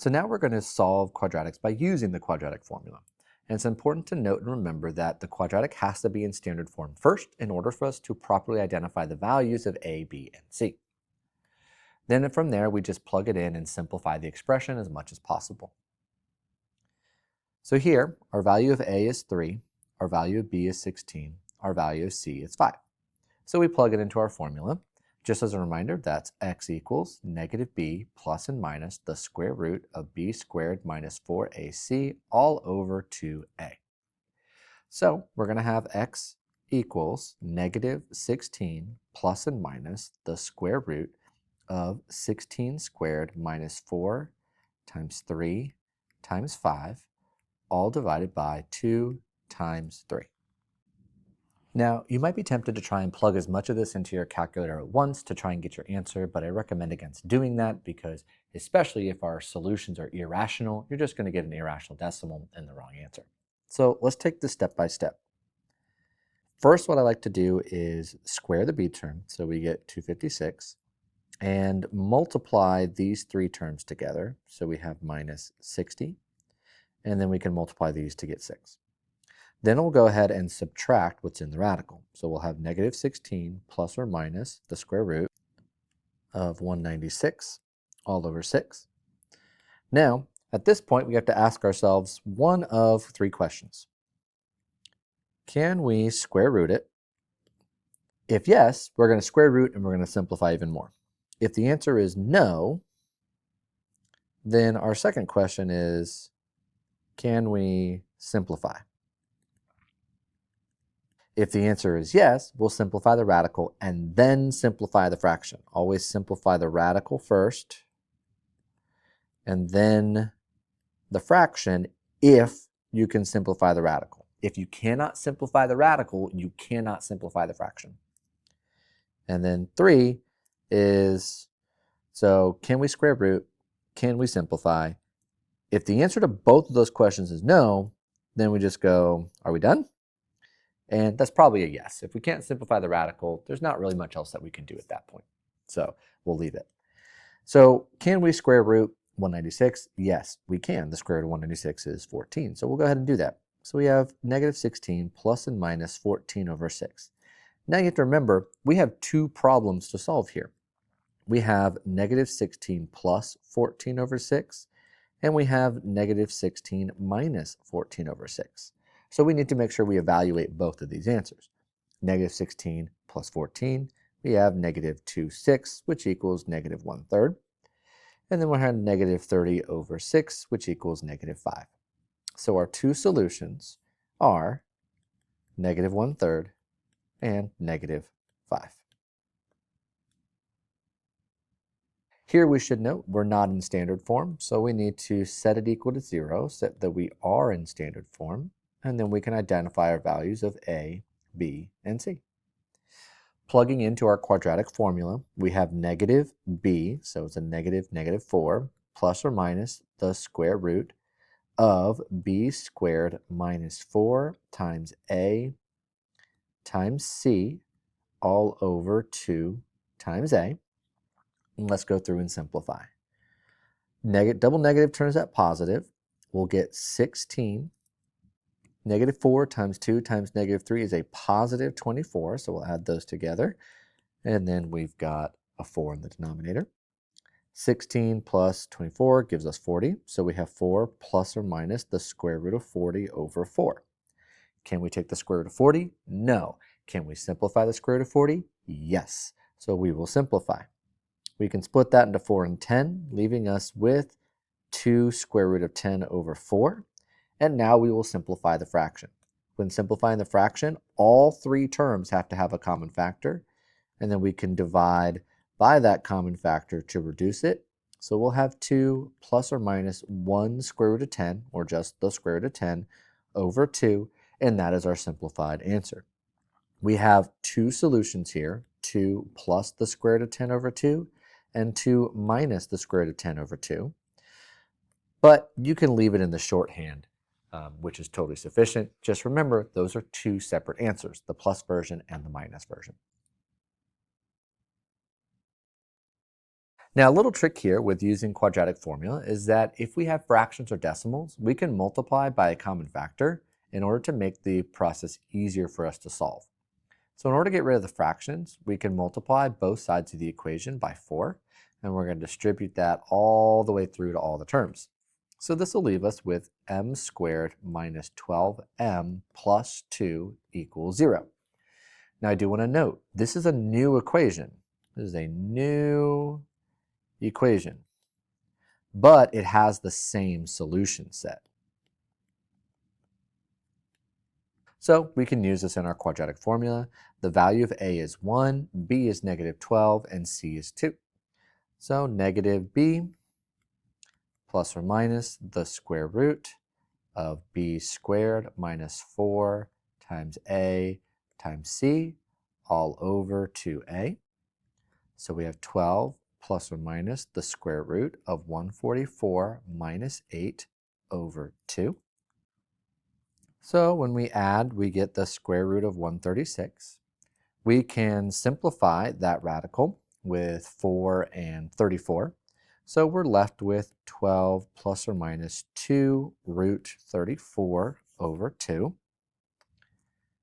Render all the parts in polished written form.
So now we're going to solve quadratics by using the quadratic formula. And it's important to note and remember that the quadratic has to be in standard form first in order for us to properly identify the values of a, b, and c. Then from there, we just plug it in and simplify the expression as much as possible. So here, our value of a is 3, our value of b is 16, our value of c is 5. So we plug it into our formula. Just as a reminder, that's x equals negative b plus and minus the square root of b squared minus 4ac all over 2a. So we're going to have x equals negative 16 plus and minus the square root of 16 squared minus 4 times 3 times 5, all divided by 2 times 3. Now, you might be tempted to try and plug as much of this into your calculator at once to try and get your answer, but I recommend against doing that because, especially if our solutions are irrational, you're just going to get an irrational decimal and the wrong answer. So let's take this step by step. First, what I like to do is square the b term, so we get 256, and multiply these three terms together, so we have minus 60, and then we can multiply these to get 6. Then we'll go ahead and subtract what's in the radical. So we'll have negative 16 plus or minus the square root of 196 all over 6. Now, at this point, we have to ask ourselves one of three questions. Can we square root it? If yes, we're going to square root and we're going to simplify even more. If the answer is no, then our second question is, can we simplify? If the answer is yes, we'll simplify the radical and then simplify the fraction. Always simplify the radical first and then the fraction if you can simplify the radical. If you cannot simplify the radical, you cannot simplify the fraction. And then 3 is, so can we square root? Can we simplify? If the answer to both of those questions is no, then we just go, are we done? And that's probably a yes. If we can't simplify the radical, there's not really much else that we can do at that point. So we'll leave it. So can we square root 196? Yes, we can. The square root of 196 is 14. So we'll go ahead and do that. So we have negative 16 plus and minus 14 over 6. Now you have to remember, we have two problems to solve here. We have negative 16 plus 14 over 6, and we have negative 16 minus 14 over 6. So we need to make sure we evaluate both of these answers. Negative 16 plus 14, we have negative 2/6, which equals negative 1/3. And then we have negative 30 over 6, which equals negative 5. So our two solutions are negative 1/3 and negative 5. Here we should note we're not in standard form, so we need to set it equal to 0 so that we are in standard form. And then we can identify our values of a, b, and c. Plugging into our quadratic formula, we have negative b, so it's a negative 4, plus or minus the square root of b squared minus 4 times a times c all over 2 times a. And let's go through and simplify. Double negative turns out positive. We'll get 16. Negative 4 times 2 times negative 3 is a positive 24, so we'll add those together. And then we've got a 4 in the denominator. 16 plus 24 gives us 40, so we have 4 plus or minus the square root of 40 over 4. Can we take the square root of 40? No. Can we simplify the square root of 40? Yes. So we will simplify. We can split that into 4 and 10, leaving us with 2 square root of 10 over 4. And now we will simplify the fraction. When simplifying the fraction, all three terms have to have a common factor, and then we can divide by that common factor to reduce it. So we'll have 2 plus or minus 1 square root of 10, or just the square root of 10, over 2, and that is our simplified answer. We have two solutions here, 2 plus the square root of 10 over 2, and 2 minus the square root of 10 over 2. But you can leave it in the shorthand, which is totally sufficient. Just remember, those are two separate answers, the plus version and the minus version. Now, a little trick here with using quadratic formula is that if we have fractions or decimals, we can multiply by a common factor in order to make the process easier for us to solve. So in order to get rid of the fractions, we can multiply both sides of the equation by 4, and we're going to distribute that all the way through to all the terms. So this will leave us with m squared minus 12m plus 2 equals 0. Now I do want to note, this is a new equation. This is a new equation, but it has the same solution set. So we can use this in our quadratic formula. The value of a is 1, b is negative 12, and c is 2. So negative b plus or minus the square root of b squared minus 4 times a times c all over 2a. So we have 12 plus or minus the square root of 144 minus 8 over 2. So when we add, we get the square root of 136. We can simplify that radical with 4 and 34. So we're left with 12 plus or minus 2 root 34 over 2.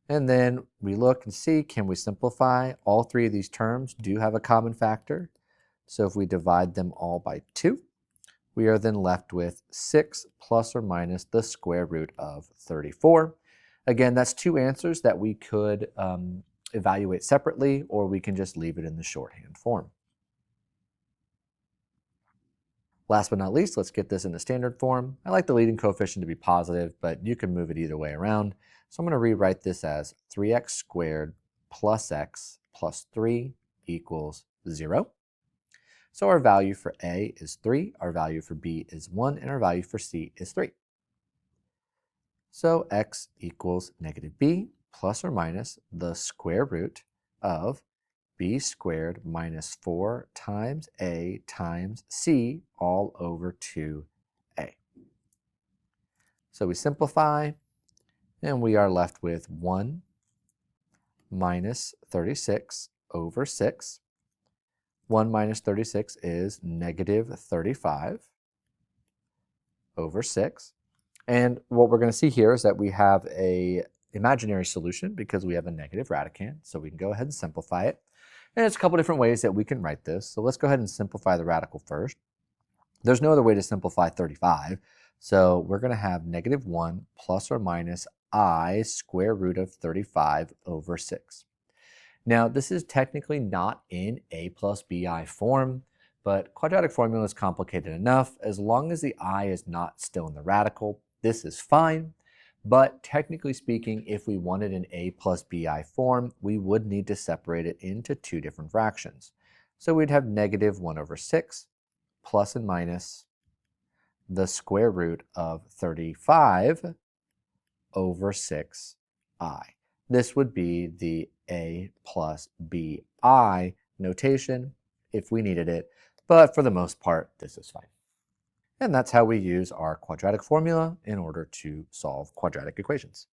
And then we look and see, can we simplify? All three of these terms do have a common factor. So if we divide them all by 2, we are then left with 6 plus or minus the square root of 34. Again, that's two answers that we could evaluate separately, or we can just leave it in the shorthand form. Last but not least, let's get this in the standard form. I like the leading coefficient to be positive, but you can move it either way around. So I'm going to rewrite this as 3x squared plus x plus 3 equals 0. So our value for a is 3, our value for b is 1, and our value for c is 3. So x equals negative b plus or minus the square root of b squared minus 4 times a times c all over 2a. So we simplify, and we are left with 1 minus 36 over 6. 1 minus 36 is negative 35 over 6. And what we're going to see here is that we have an imaginary solution because we have a negative radicand. So we can go ahead and simplify it. And there's a couple different ways that we can write this. So let's go ahead and simplify the radical first. There's no other way to simplify 35. So we're going to have negative 1 plus or minus I square root of 35 over 6. Now, this is technically not in a plus bi form, but quadratic formula is complicated enough. As long as the I is not still in the radical, this is fine. But technically speaking, if we wanted an a plus bi form, we would need to separate it into two different fractions. So we'd have negative 1 over 6 plus and minus the square root of 35 over 6i. This would be the a plus bi notation if we needed it, but for the most part, this is fine. And that's how we use our quadratic formula in order to solve quadratic equations.